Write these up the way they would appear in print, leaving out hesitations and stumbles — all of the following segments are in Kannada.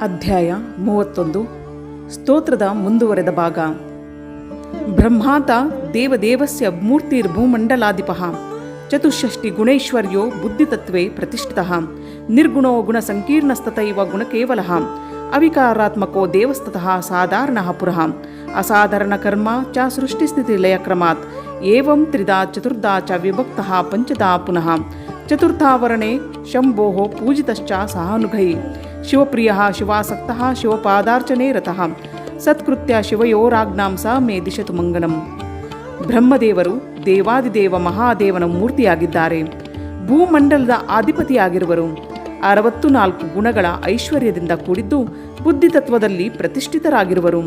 ಅಧ್ಯಾಯ 31 ಸ್ತೋತ್ರದ ಮುಂದುವರೆದ ಭಾಗ. ಬ್ರಹ್ಮಾತ ದೇವದೇವಸ್ಯ ಮೂರ್ತಿರ್ಭೂಮಂಡಲಾಧಿಪಃ ಚತುಷ್ಷಷ್ಟಿ ಗುಣೈಶ್ವರ್ಯೋ ಬುದ್ಧಿತತ್ವೇ ಪ್ರತಿಷ್ಠಿತಃ ನಿರ್ಗುಣೋ ಗುಣಸಂಕೀರ್ಣಸ್ತತೈವ ಗುಣಕೇವಲಃ ಅವಿಕಾರಾತ್ಮಕೋ ದೇವಸ್ತತಃ ಸಾಧಾರಣಃ ಪುರಃ ಅಸಾಧಾರಣಕರ್ಮ ಚ ಸೃಷ್ಟಿಸ್ಥಿತಿಲಯಕ್ರಮಾತ್ ಏವಂ ತ್ರಿಧಾ ಚತುರ್ಧಾ ಚ ವಿಭಕ್ತಃ ಪಂಚಧಾ ಪುನಃ ಚತುರ್ಥಾವರಣೆ ಶಂಭೋಃ ಪೂಜಿತಶ್ಚ ಸಹಾನುಘೈ ಶಿವಪ್ರಿಯಃ ಶಿವಾಸಕ್ತಃ ಶಿವಪಾದಾರ್ಚನೆ ರತಃ ಸತ್ಕೃತ್ಯ ಶಿವಯೋರಾಜ್ಞಾಂ ಸ ಮೇ ದಿಶತು ಮಂಗಲಂ. ಬ್ರಹ್ಮದೇವರು ದೇವಾದಿದೇವ ಮಹಾದೇವನ ಮೂರ್ತಿಯಾಗಿದ್ದಾರೆ. ಭೂಮಂಡಲದ ಅಧಿಪತಿಯಾಗಿರುವರು. 64 ಗುಣಗಳ ಐಶ್ವರ್ಯದಿಂದ ಕೂಡಿದ್ದು ಬುದ್ಧಿತತ್ವದಲ್ಲಿ ಪ್ರತಿಷ್ಠಿತರಾಗಿರುವರು.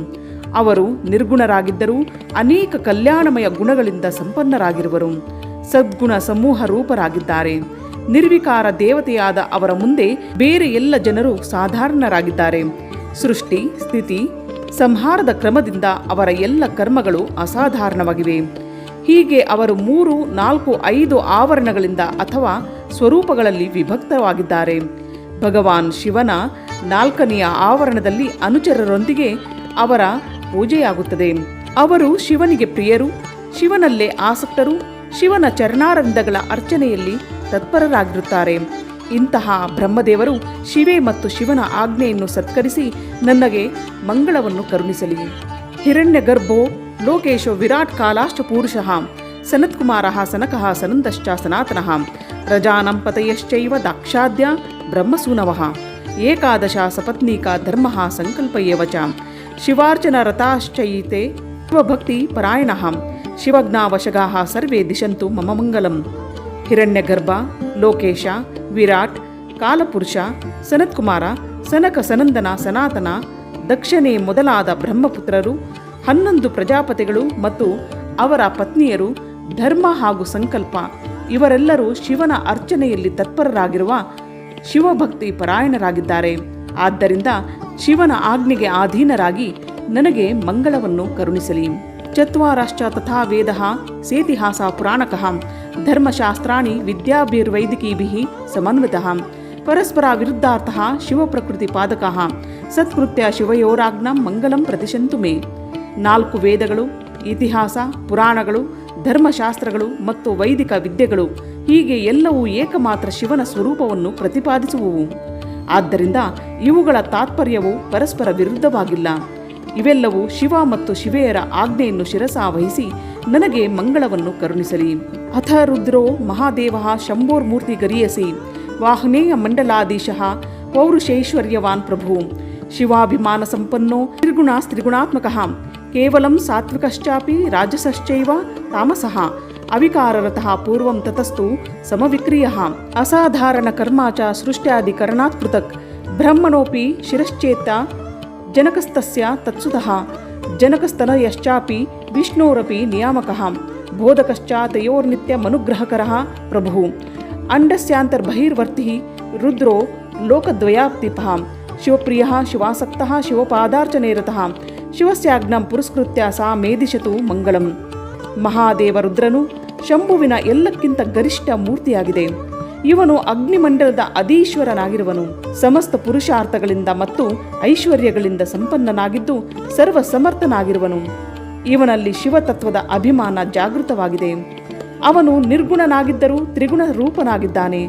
ಅವರು ನಿರ್ಗುಣರಾಗಿದ್ದರೂ ಅನೇಕ ಕಲ್ಯಾಣಮಯ ಗುಣಗಳಿಂದ ಸಂಪನ್ನರಾಗಿರುವರು. ಸದ್ಗುಣ ಸಮೂಹ ರೂಪರಾಗಿದ್ದಾರೆ. ನಿರ್ವಿಕಾರ ದೇವತೆಯಾದ ಅವರ ಮುಂದೆ ಬೇರೆ ಎಲ್ಲ ಜನರು ಸಾಧಾರಣರಾಗಿದ್ದಾರೆ. ಸೃಷ್ಟಿ ಸ್ಥಿತಿ ಸಂಹಾರದ ಕ್ರಮದಿಂದ ಅವರ ಎಲ್ಲ ಕರ್ಮಗಳು ಅಸಾಧಾರಣವಾಗಿವೆ. ಹೀಗೆ ಅವರು 3, 4, 5 ಆವರಣಗಳಿಂದ ಅಥವಾ ಸ್ವರೂಪಗಳಲ್ಲಿ ವಿಭಕ್ತವಾಗಿದ್ದಾರೆ. ಭಗವಾನ್ ಶಿವನ 4ನೆಯ ಆವರಣದಲ್ಲಿ ಅನುಚರರೊಂದಿಗೆ ಅವರ ಪೂಜೆಯಾಗುತ್ತದೆ. ಅವರು ಶಿವನಿಗೆ ಪ್ರಿಯರು, ಶಿವನಲ್ಲೇ ಆಸಕ್ತರು, ಶಿವನ ಚರಣಾರವಿಂದಗಳ ಅರ್ಚನೆಯಲ್ಲಿ ತತ್ಪರರಾಗಿರುತ್ತಾರೆ. ಇಂತಹ ಬ್ರಹ್ಮದೇವರು ಶಿವೆ ಮತ್ತು ಶಿವನ ಆಜ್ಞೆಯನ್ನು ಸತ್ಕರಿಸಿ ನನಗೆ ಮಂಗಳವನ್ನು ಕರುಣಿಸಲಿ. ಹಿರಣ್ಯಗರ್ಭೋ ಲೋಕೇಶೋ ವಿರಾಟ್ ಕಾಲಾಶ್ಚ ಪೂರುಷಃ ಸನತ್ಕುಮಾರಃ ಸನಕಃ ಸನಂದಶ್ಚ ಸನಾತನಃ ಪ್ರಜಾನಾಂ ಪತಯಶ್ಚೈವ ದಾಕ್ಷಾದ್ಯ ಬ್ರಹ್ಮಸೂನವಃ ಏಕಾದಶ ಸಪತ್ನೀಕ ಧರ್ಮಃ ಸಂಕಲ್ಪಯೇವ ಚ ಶಿವಾರ್ಚನ ರತಾಶ್ಚೈತೆ ಶಿವಭಕ್ತಿ ಪರಾಯಣಃ ಶಿವಜ್ಞಾವಶಗಾಃ ಸರ್ವೇ ದಿಶಂತು ಮಮ ಮಂಗಲಂ. ಹಿರಣ್ಯಗರ್ಭ, ಲೋಕೇಶ, ವಿರಾಟ್, ಕಾಲಪುರುಷ, ಸನತ್ಕುಮಾರ, ಸನಕ ಸನಂದನ, ಸನಾತನ, ದಕ್ಷನೇ ಮೊದಲಾದ ಬ್ರಹ್ಮಪುತ್ರರು, 11 ಪ್ರಜಾಪತಿಗಳು ಮತ್ತು ಅವರ ಪತ್ನಿಯರು, ಧರ್ಮ ಹಾಗೂ ಸಂಕಲ್ಪ ಇವರೆಲ್ಲರೂ ಶಿವನ ಅರ್ಚನೆಯಲ್ಲಿ ತತ್ಪರರಾಗಿರುವ ಶಿವಭಕ್ತಿ ಪರಾಯಣರಾಗಿದ್ದಾರೆ. ಆದ್ದರಿಂದ ಶಿವನ ಆಜ್ಞೆಗೆ ಅಧೀನರಾಗಿ ನನಗೆ ಮಂಗಳವನ್ನು ಕರುಣಿಸಲಿ. ಚತ್ವಾರಶ್ಚ ತಥಾ ವೇದಃ ಸೇತಿಹಾಸ ಪುರಾಣಕಃ ಧರ್ಮಶಾಸ್ತ್ರಾಣಿ ವಿದ್ಯಾಭಿರ್ವೈದಿಕೀಭಿಃ ಸಮನ್ವಿತಃ ಪರಸ್ಪರ ವಿರುದ್ಧಾರ್ಥಃ ಶಿವಪ್ರಕೃತಿ ಪಾದಕಃ ಸತ್ಕೃತ್ಯ ಶಿವಯೋರಾಜ್ಞಾಂ ಮಂಗಲಂ ಪ್ರತಿಶಂತು ಮೇ. 4 ವೇದಗಳು, ಇತಿಹಾಸ, ಪುರಾಣಗಳು, ಧರ್ಮಶಾಸ್ತ್ರಗಳು ಮತ್ತು ವೈದಿಕ ವಿದ್ಯೆಗಳು ಹೀಗೆ ಎಲ್ಲವೂ ಏಕಮಾತ್ರ ಶಿವನ ಸ್ವರೂಪವನ್ನು ಪ್ರತಿಪಾದಿಸುವುವು. ಆದ್ದರಿಂದ ಇವುಗಳ ತಾತ್ಪರ್ಯವು ಪರಸ್ಪರ ವಿರುದ್ಧವಾಗಿಲ್ಲ. ಇವೆಲ್ಲವೂ ಶಿವ ಮತ್ತು ಶಿವೆಯರ ಆಜ್ಞೆಯನ್ನು ಶಿರಸಾವಹಿಸಿ ನನಗೆ ಮಂಗಳವನ್ನು ಕರುಣಿಸಲಿ. ಅಥ ರುದ್ರೋ ಮಹಾದೇವಃ ಶಂಭೋರ್ಮೂರ್ತಿ ಗರೀಯಸಿ ವಾಹನೇಯ ಮಂಡಲಾಧೀಶಃ ಪೌರುಷೈಶ್ವರ್ಯವಾನ್ ಪ್ರಭು ಶಿವಾಭಿಮಾನ ಸಂಪನ್ನೋ ನಿರ್ಗುಣಾಸ್ತ್ರಿಗುಣಾತ್ಮಕಃ ಕೇವಲಂ ಸಾತ್ವಿಕಶ್ಚಾಪಿ ರಾಜಸಶ್ಚೈವ ತಾಮಸಃ ಅವಿಕಾರರತಃ ಪೂರ್ವಂ ತತಸ್ತು ಸಮವಿಕ್ರಿಯಃ ಅಸಾಧಾರಣ ಕರ್ಮ ಚ ಸೃಷ್ಟ್ಯಾದಿಕರಣಾತ್ ಪೃಥಕ್ ಬ್ರಹ್ಮಣೋಪಿ ಶಿರಶ್ಚೇತ ಜನಕಸ್ತಸ್ಯ ತತ್ಸುತಃ ಜನಕಸ್ತನಯಶ್ಚಾಪಿ ವಿಷ್ಣೋರಪಿ ನಿಯಾಮಕಃ ಬೋಧಕಶ್ಚ ತಯೋರ್ನಿತ್ಯಮನುಗ್ರಹಕರಃ ಪ್ರಭುಃ ಅಂಡಸ್ಯಾಂತರ್ಬಹಿರ್ವರ್ತಿ ರುದ್ರೋ ಲೋಕದ್ವಯಾಪ್ತಿಪಃ ಶಿವಪ್ರಿಯಃ ಶಿವಾಸಕ್ತಃ ಶಿವಪಾದಾರ್ಚನೆರತಃ ಶಿವಸ್ಯಾಜ್ಞಾಂ ಪುರಸ್ಕೃತ್ಯ ಸಾ ಮೇದಿಶತು ಮಂಗಳಂ. ಮಹಾದೇವ ರುದ್ರನು ಶಂಭುವಿನ ಎಲ್ಲಕ್ಕಿಂತ ಗರಿಷ್ಠ ಮೂರ್ತಿಯಾಗಿದೆ. ಇವನು ಅಗ್ನಿಮಂಡಲದ ಅಧೀಶ್ವರನಾಗಿರುವನು. ಸಮಸ್ತ ಪುರುಷಾರ್ಥಗಳಿಂದ ಮತ್ತು ಐಶ್ವರ್ಯಗಳಿಂದ ಸಂಪನ್ನನಾಗಿದ್ದು ಸರ್ವ ಸಮರ್ಥನಾಗಿರುವನು. ಇವನಲ್ಲಿ ಶಿವತತ್ವದ ಅಭಿಮಾನ ಜಾಗೃತವಾಗಿದೆ. ಅವನು ನಿರ್ಗುಣನಾಗಿದ್ದರೂ ತ್ರಿಗುಣ ರೂಪನಾಗಿದ್ದಾನೆ.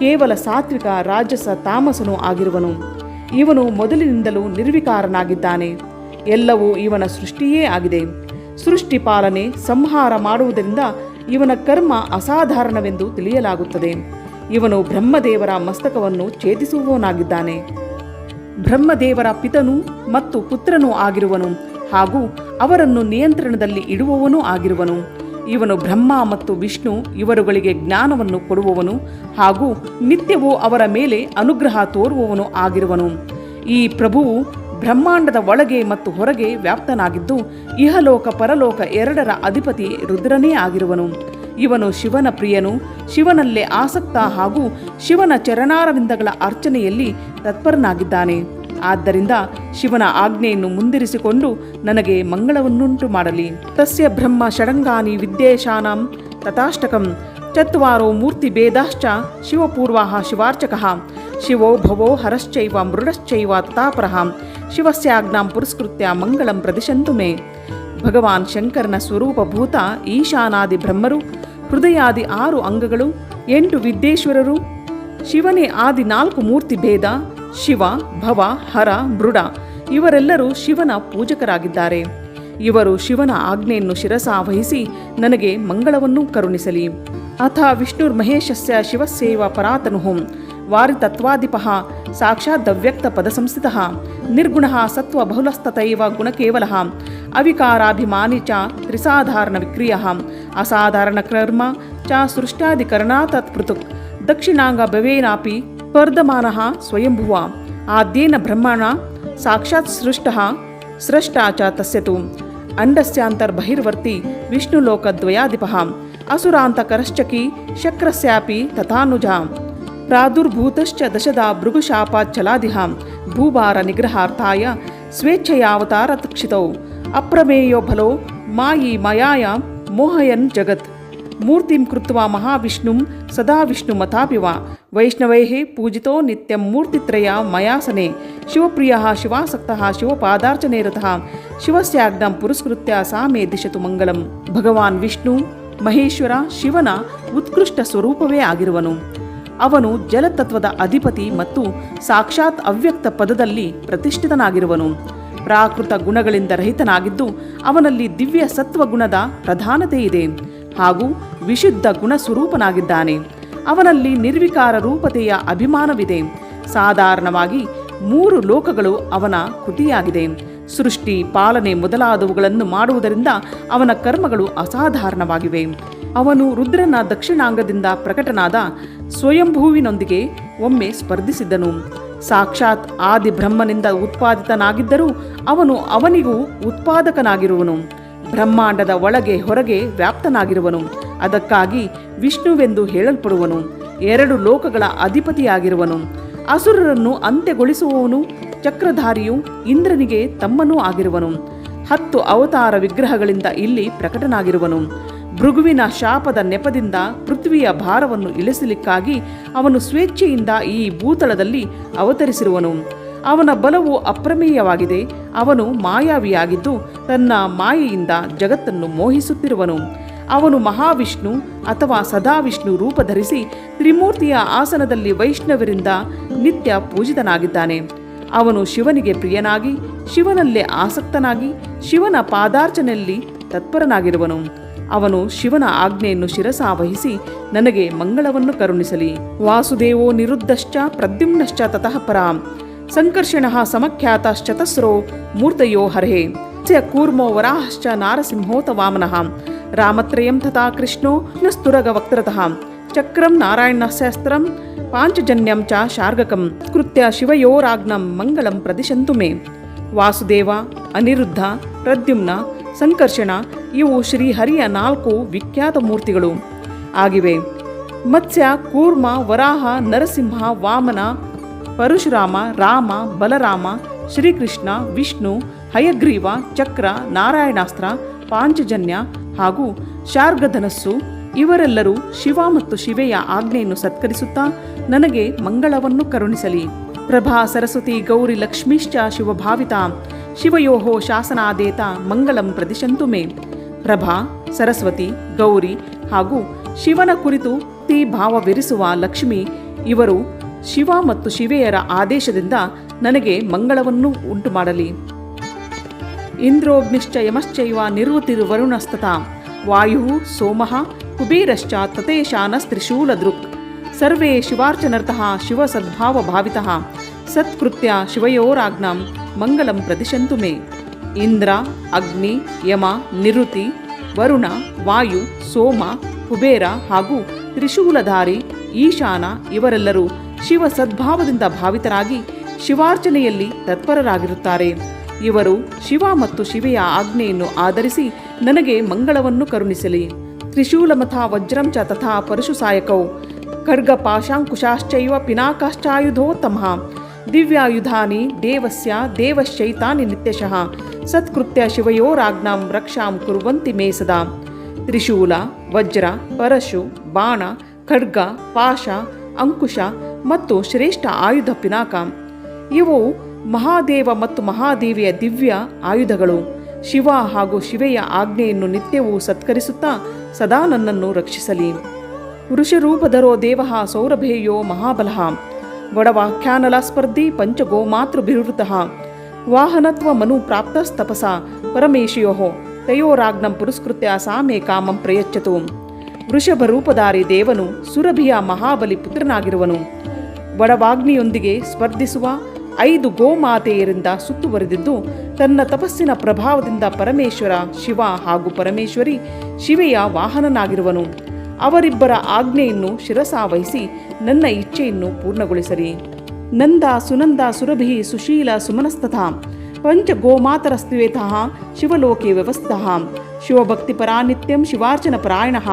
ಕೇವಲ ಸಾತ್ವಿಕ, ರಾಜಸ, ತಾಮಸನೂ ಆಗಿರುವನು. ಇವನು ಮೊದಲಿನಿಂದಲೂ ನಿರ್ವಿಕಾರನಾಗಿದ್ದಾನೆ. ಎಲ್ಲವೂ ಇವನ ಸೃಷ್ಟಿಯೇ ಆಗಿದೆ. ಸೃಷ್ಟಿ ಪಾಲನೆ ಸಂಹಾರ ಮಾಡುವುದರಿಂದ ಇವನ ಕರ್ಮ ಅಸಾಧಾರಣವೆಂದು ತಿಳಿಯಲಾಗುತ್ತದೆ. ಇವನು ಬ್ರಹ್ಮದೇವರ ಮಸ್ತಕವನ್ನು ಛೇದಿಸುವವನಾಗಿದ್ದಾನೆ. ಬ್ರಹ್ಮದೇವರ ಪಿತನೂ ಮತ್ತು ಪುತ್ರನೂ ಆಗಿರುವನು ಹಾಗೂ ಅವರನ್ನು ನಿಯಂತ್ರಣದಲ್ಲಿ ಇಡುವವನೂ ಆಗಿರುವನು. ಇವನು ಬ್ರಹ್ಮ ಮತ್ತು ವಿಷ್ಣು ಇವರುಗಳಿಗೆ ಜ್ಞಾನವನ್ನು ಕೊಡುವವನು ಹಾಗೂ ನಿತ್ಯವೂ ಅವರ ಮೇಲೆ ಅನುಗ್ರಹ ತೋರುವವನು ಆಗಿರುವನು. ಈ ಪ್ರಭುವು ಬ್ರಹ್ಮಾಂಡದ ಒಳಗೆ ಮತ್ತು ಹೊರಗೆ ವ್ಯಾಪ್ತನಾಗಿದ್ದು ಇಹಲೋಕ ಪರಲೋಕ ಎರಡರ ಅಧಿಪತಿ ರುದ್ರನೇ ಆಗಿರುವನು. ಇವನು ಶಿವನ ಪ್ರಿಯನು, ಶಿವನಲ್ಲೇ ಆಸಕ್ತ ಹಾಗೂ ಶಿವನ ಚರಣಾರವಿಂದಗಳ ಅರ್ಚನೆಯಲ್ಲಿ ತತ್ಪರನಾಗಿದ್ದಾನೆ. ಆದ್ದರಿಂದ ಶಿವನ ಆಜ್ಞೆಯನ್ನು ಮುಂದಿರಿಸಿಕೊಂಡು ನನಗೆ ಮಂಗಳವನ್ನುಂಟು ಮಾಡಲಿ. ತಸ್ಯ ಬ್ರಹ್ಮ ಷಡಂಗಾನಿ ವಿದ್ಯೇಶಾನಾಂ ತಥಾಷ್ಟಕಂ ಚತ್ವಾರೋ ಮೂರ್ತಿ ಭೇದಾಶ್ಚ ಶಿವಪೂರ್ವಾಃ ಶಿವಾರ್ಚಕಃ ಶಿವೋ ಭವೋ ಹರಶ್ಚೈವ ಮೃಡಶ್ಚೈವ ತಥಾಪರಃ ಶಿವಸ್ಯಾಜ್ಞಾಂ ಪುರಸ್ಕೃತ್ಯ ಮಂಗಳಂ ಪ್ರದಿಶಂತು ಮೇ. ಭಗವಾನ್ ಶಂಕರನ ಸ್ವರೂಪಭೂತ ಈಶಾನಾದಿ ಬ್ರಹ್ಮರು, ಹೃದಯಾದಿ 6 ಅಂಗಗಳು, 8 ವಿದ್ಯೇಶ್ವರರು, ಶಿವನೇ ಆದಿ 4 ಮೂರ್ತಿ ಭೇದ, ಶಿವ ಭವ ಹರ ಮೃಡ ಇವರೆಲ್ಲರೂ ಶಿವನ ಪೂಜಕರಾಗಿದ್ದಾರೆ. ಇವರು ಶಿವನ ಆಜ್ಞೆಯನ್ನು ಶಿರಸಾವಹಿಸಿ ನನಗೆ ಮಂಗಳವನ್ನು ಕರುಣಿಸಲಿ. ಅಥ ವಿಷ್ಣುರ್ಮಹೇಶಸ್ಯ ಶಿವಸ್ಯೈವ ಪರಾತನುಃ ವಾರಿತತ್ವಾಧಿಪಃ ಸಾಕ್ಷಾದವ್ಯಕ್ತ ಪದಸಂಸ್ಥಿತಃ ನಿರ್ಗುಣಃ ಸತ್ವಬಹುಲಸ್ತತೈವ ಗುಣಕೇವಲಃ ಅವಿಕಾರಾಭಿಮಾನಿ ಚ ತ್ರಿಸಾಧಾರಣ ವಿಕ್ರಿಯಃ ಅಸಾಧಾರಣ ಕರ್ಮ ಚ ಸೃಷ್ಟ್ಯಾದಿಕರಣಾತ್ ಪೃಥಕ್ ದಕ್ಷಿಣಾಂಗ ಭವೇನಾಪಿ ಸ್ಪರ್ಧಮಾನಃ ಸ್ವಯಂಭುವ ಆದ್ಯೇನ ಬ್ರಹ್ಮಣ ಸಾಕ್ಷಾತ್ ಸೃಷ್ಟಃ ಸ್ರಷ್ಟಾ ಚ ತಸ್ಯತು ಅಂಡಸ್ಯಾಂತರ್ಬಹಿರ್ವರ್ತಿ ವಿಷ್ಣುಲೋಕದ್ವಯಾಧಿಪಃ ಅಸುರಾಂತಕರಶ್ಚಕಿ ಶಕ್ರಸ್ಯಾಪಿ ತಥಾನುಜ ಪ್ರಾದುರ್ಭೂತಶ್ಚ ದಶದಾ ಭೃಗುಶಾಪಾಚ್ಚಲಾದಿಹ ಭೂಭಾರ ನಿಗ್ರಹಾರ್ಥಾಯ ಸ್ವೇಚ್ಛಯಾವತಾರತಕ್ಷಿತೌ ಅಪ್ರಮೇಯೋ ಫಲೋ ಮಾಯಿ ಮಯಾಯ ಮೋಹಯನ್ ಜಗತ್ ಮೂರ್ತಿಂ ಕೃತ್ವಾ ಮಹಾವಿಷ್ಣುಂ ಸದಾ ವಿಷ್ಣುಮತಾಪಿ ವಾ ವೈಷ್ಣವೈಃ ಪೂಜಿತೋ ನಿತ್ಯಂ ಮೂರ್ತಿತ್ರಯ ಮಯಾಸನೆ ಶಿವಪ್ರಿಯಃ ಶಿವಾಸಕ್ತಃ ಶಿವಪಾದಾರ್ಚನೇರತಃ ಶಿವಸ್ಯಾಜ್ಞಾಂ ಪುರಸ್ಕೃತ್ಯ ಸಾ ಮೇ ದಿಶತು ಮಂಗಳಂ. ಭಗವಾನ್ ವಿಷ್ಣು ಮಹೇಶ್ವರ ಶಿವನ ಉತ್ಕೃಷ್ಟ ಸ್ವರೂಪವೇ ಆಗಿರುವನು. ಅವನು ಜಲತತ್ವದ ಅಧಿಪತಿ ಮತ್ತು ಸಾಕ್ಷಾತ್ ಅವ್ಯಕ್ತ ಪದದಲ್ಲಿ ಪ್ರತಿಷ್ಠಿತನಾಗಿರುವನು. ಪ್ರಾಕೃತ ಗುಣಗಳಿಂದ ರಹಿತನಾಗಿದ್ದು ಅವನಲ್ಲಿ ದಿವ್ಯ ಸತ್ವಗುಣದ ಪ್ರಧಾನತೆ ಇದೆ ಹಾಗೂ ವಿಶುದ್ಧ ಗುಣ ಸ್ವರೂಪನಾಗಿದ್ದಾನೆ. ಅವನಲ್ಲಿ ನಿರ್ವಿಕಾರ ರೂಪತೆಯ ಅಭಿಮಾನವಿದೆ. ಸಾಧಾರಣವಾಗಿ 3 ಲೋಕಗಳು ಅವನ ಕೃತಿಯಾಗಿದೆ. ಸೃಷ್ಟಿ, ಪಾಲನೆ ಮೊದಲಾದವುಗಳನ್ನು ಮಾಡುವುದರಿಂದ ಅವನ ಕರ್ಮಗಳು ಅಸಾಧಾರಣವಾಗಿವೆ. ಅವನು ರುದ್ರನ ದಕ್ಷಿಣಾಂಗದಿಂದ ಪ್ರಕಟನಾದ ಸ್ವಯಂಭೂವಿನೊಂದಿಗೆ ಒಮ್ಮೆ ಸ್ಪರ್ಧಿಸಿದ್ದನು. ಸಾಕ್ಷಾತ್ ಆದಿ ಬ್ರಹ್ಮನಿಂದ ಉತ್ಪಾದಿತನಾಗಿದ್ದರೂ ಅವನು ಅವನಿಗೂ ಉತ್ಪಾದಕನಾಗಿರುವನು. ಬ್ರಹ್ಮಾಂಡದ ಒಳಗೆ ಹೊರಗೆ ವ್ಯಾಪ್ತನಾಗಿರುವನು. ಅದಕ್ಕಾಗಿ ವಿಷ್ಣುವೆಂದು ಹೇಳಲ್ಪಡುವನು. 2 ಲೋಕಗಳ ಅಧಿಪತಿಯಾಗಿರುವನು. ಅಸುರರನ್ನು ಅಂತ್ಯಗೊಳಿಸುವವನು, ಚಕ್ರಧಾರಿಯು, ಇಂದ್ರನಿಗೆ ತಮ್ಮನೂ ಆಗಿರುವನು. 10 ಅವತಾರ ವಿಗ್ರಹಗಳಿಂದ ಇಲ್ಲಿ ಪ್ರಕಟನಾಗಿರುವನು. ಭೃಗುವಿನ ಶಾಪದ ನೆಪದಿಂದ ಪೃಥ್ವಿಯ ಭಾರವನ್ನು ಇಳಿಸಲಿಕ್ಕಾಗಿ ಅವನು ಸ್ವೇಚ್ಛೆಯಿಂದ ಈ ಭೂತಳದಲ್ಲಿ ಅವತರಿಸಿರುವನು. ಅವನ ಬಲವು ಅಪ್ರಮೇಯವಾಗಿದೆ. ಅವನು ಮಾಯಾವಿಯಾಗಿದ್ದು ತನ್ನ ಮಾಯೆಯಿಂದ ಜಗತ್ತನ್ನು ಮೋಹಿಸುತ್ತಿರುವನು. ಅವನು ಮಹಾವಿಷ್ಣು ಅಥವಾ ಸದಾವಿಷ್ಣು ರೂಪಧರಿಸಿ ತ್ರಿಮೂರ್ತಿಯ ಆಸನದಲ್ಲಿ ವೈಷ್ಣವರಿಂದ ನಿತ್ಯ ಪೂಜಿತನಾಗಿದ್ದಾನೆ. ಅವನು ಶಿವನಿಗೆ ಪ್ರಿಯನಾಗಿ, ಶಿವನಲ್ಲೇ ಆಸಕ್ತನಾಗಿ, ಶಿವನ ಪಾದಾರ್ಚನೆಯಲ್ಲಿ ತತ್ಪರನಾಗಿರುವನು. ಅವನು ಶಿವನ ಆಜ್ಞೆಯನ್ನು ಶಿರಸಾವಹಿಸಿ ನನಗೆ ಮಂಗಳವನ್ನು ಕರುಣಿಸಲಿ. ವಾಸುದೇವೋ ನಿರುದ್ಧಶ್ಚ ಪ್ರದ್ಯುಮ್ನಶ್ಚ ತತಃ ಪರಾಂ ಸಂಕರ್ಷಣಃ ಸಮಖ್ಯಾತಶ್ಚತಸ್ರೋ ಮೂರ್ತಯೋ ಹರೇ ಕೂರ್ಮೋ ವರಾಹಶ್ಚ ನಾರಸಿಂಹೋತ ವಾಮನಃ ರಾಮತ್ರಯಂ ತಥಾ ಕೃಷ್ಣೋ ನಸ್ತುರಗ ವಕ್ತ್ರತಃ ಚಕ್ರಂ ನಾರಾಯಣಸ್ಯಾಸ್ತ್ರಂ ಪಾಂಚಜನ್ಯಂ ಚ ಶಾರ್ಗಕಂ ಕೃತ್ಯ ಶಿವಯೋರಾಜ್ಞಂ ಮಂಗಳಂ ಪ್ರದಿಶಂತು ಮೇ. ವಾಸುದೇವ, ಅನಿರುದ್ಧ, ಪ್ರದ್ಯುಮ್ನ, ಸಂಕರ್ಷಣ ಇವು ಶ್ರೀಹರಿಯ 4 ವಿಖ್ಯಾತ ಮೂರ್ತಿಗಳು ಆಗಿವೆ. ಮತ್ಸ್ಯ, ಕೂರ್ಮ, ವರಾಹ, ನರಸಿಂಹ, ವಾಮನ, ಪರಶುರಾಮ, ರಾಮ, ಬಲರಾಮ, ಶ್ರೀಕೃಷ್ಣ, ವಿಷ್ಣು, ಹಯಗ್ರೀವ, ಚಕ್ರ, ನಾರಾಯಣಾಸ್ತ್ರ, ಪಾಂಚಜನ್ಯ ಹಾಗೂ ಶಾರ್ಗಧನಸ್ಸು ಇವರೆಲ್ಲರೂ ಶಿವ ಮತ್ತು ಶಿವೆಯ ಆಜ್ಞೆಯನ್ನು ಸತ್ಕರಿಸುತ್ತಾ ನನಗೆ ಮಂಗಳವನ್ನು ಕರುಣಿಸಲಿ. ಪ್ರಭಾ ಸರಸ್ವತಿ ಗೌರಿ ಲಕ್ಷ್ಮೀಶ್ಚ ಶಿವಭಾವಿತಾ ಶಿವಯೋಃ ಶಾಸನಾದೇತ ಮಂಗಳಂ ಪ್ರದಿಶಂತು ಮೇ. ಪ್ರಭಾ, ಸರಸ್ವತಿ, ಗೌರಿ ಹಾಗೂ ಶಿವನ ಕುರಿತು ಭಾವವಿರಿಸುವ ಲಕ್ಷ್ಮಿ ಇವರು ಶಿವ ಮತ್ತು ಶಿವೆಯರ ಆದೇಶದಿಂದ ನನಗೆ ಮಂಗಳವನ್ನು ಉಂಟು ಮಾಡಲಿ. ಇಂದ್ರೋಗ್ನಿಶ್ಚ ಯಮಶ್ಚೈವ ನಿರುತಿರ್ವರುಣಸ್ತಥಾ ವಾಯು ಸೋಮಃ ಕುಬೇರಶ್ಚ ತತೇಶಾನಸ್ತ್ರಿಶೂಲದೃಕ್ ಸರ್ವೇ ಶಿವಾರ್ಚನರ್ತಃ ಶಿವ ಸದ್ಭಾವಭಾವಿತಃ ಸತ್ಕೃತ್ಯ ಶಿವಯೋರಾಜ್ಞಾಂ ಮಂಗಳಂ ಪ್ರದಿಶಂತು ಮೇ. ಇಂದ್ರ, ಅಗ್ನಿ, ಯಮ, ನಿರುತಿ, ವರುಣ, ವಾಯು, ಸೋಮ, ಕುಬೇರ ಹಾಗೂ ತ್ರಿಶೂಲಧಾರಿ ಈಶಾನ ಇವರೆಲ್ಲರೂ ಶಿವ ಸದ್ಭಾವದಿಂದ ಭಾವಿತರಾಗಿ ಶಿವಾರ್ಚನೆಯಲ್ಲಿ ತತ್ಪರರಾಗಿರುತ್ತಾರೆ. ಇವರು ಶಿವ ಮತ್ತು ಶಿವೆಯ ಆಜ್ಞೆಯನ್ನು ಆಧರಿಸಿ ನನಗೆ ಮಂಗಳವನ್ನು ಕರುಣಿಸಲಿ. ತ್ರಿಶೂಲಮಥ ವಜ್ರಂ ಚ ತಥಾ ಪರಶುಸಾಯಕೌ ಖಡ್ಗ ಪಾಶಾಂಕುಶಾಶ್ಚೈವ ಪಿನಾಕಾಶ್ಚಾಯುಧೋತ್ತಮಃ ದಿವ್ಯಾಯುಧಾನಿ ದೇವಸ್ಯ ದೇವಶ್ಚೈತಾನಿ ನಿತ್ಯಶಃ ಸತ್ಕೃತ್ಯ ಶಿವಯೋರಾಜ್ಞಾಂ ರಕ್ಷಾಂ ಕುರ್ವಂತಿ ಮೇ ಸದಾ. ತ್ರಿಶೂಲ, ವಜ್ರ, ಪರಶು, ಬಾಣ, ಖಡ್ಗ, ಪಾಶ, ಅಂಕುಶ ಮತ್ತು ಶ್ರೇಷ್ಠ ಆಯುಧ ಪಿನಾಕ. ಇವು ಮಹಾದೇವ ಮತ್ತು ಮಹಾದೇವಿಯ ದಿವ್ಯ ಆಯುಧಗಳು. ಶಿವ ಹಾಗೂ ಶಿವೆಯ ಆಜ್ಞೆಯನ್ನು ನಿತ್ಯವೂ ಸತ್ಕರಿಸುತ್ತಾ ಸದಾ ನನ್ನನ್ನು ರಕ್ಷಿಸಲಿ. ವೃಷರೂಪಧರೋ ದೇವಃ ಸೌರಭೇಯೋ ಮಹಾಬಲಃ ವಡವಾಖ್ಯಾನಲ ಸ್ಪರ್ಧಿ ಪಂಚಗೋಮಾತೃಭಿವೃತಃ ವಾಹನತ್ವ ಮನು ಪ್ರಾಪ್ತಸ್ತಪಸ ಪರಮೇಶಿಯೋ ತಯೋರಾಜ್ಞಂ ಪುರಸ್ಕೃತ್ಯ ಸಾಮೇ ಕಾಮಂ ಪ್ರಯಚ್ಛತು. ವೃಷಭ ರೂಪಧಾರಿ ದೇವನು ಸುರಭಿಯ ಮಹಾಬಲಿ ಪುತ್ರನಾಗಿರುವನು. ವಡವಾಗ್ನಿಯೊಂದಿಗೆ ಸ್ಪರ್ಧಿಸುವ 5 ಗೋಮಾತೆಯರಿಂದ ಸುತ್ತುವರೆದಿದ್ದು ತನ್ನ ತಪಸ್ಸಿನ ಪ್ರಭಾವದಿಂದ ಪರಮೇಶ್ವರ ಶಿವ ಹಾಗೂ ಪರಮೇಶ್ವರಿ ಶಿವೆಯ ವಾಹನನಾಗಿರುವನು. ಅವರಿಬ್ಬರ ಆಜ್ಞೆಯನ್ನು ಶಿರಸಾವಹಿಸಿ ನನ್ನ ಇಚ್ಛೆಯನ್ನು ಪೂರ್ಣಗೊಳಿಸಲಿ. ನಂದ ಸುನಂದ ಸುರಭಿ ಸುಶೀಲ ಸುಮನಸ್ತಥಾ ಪಂಚಗೋಮಾತರಸ್ತ್ವೇತಃ ಶಿವಲೋಕೆ ವ್ಯವಸ್ಥಃ ಶಿವಭಕ್ತಿಪರಾ ನಿತ್ಯಂ ಶಿವಾರ್ಚನ ಪರಾಯಣಃ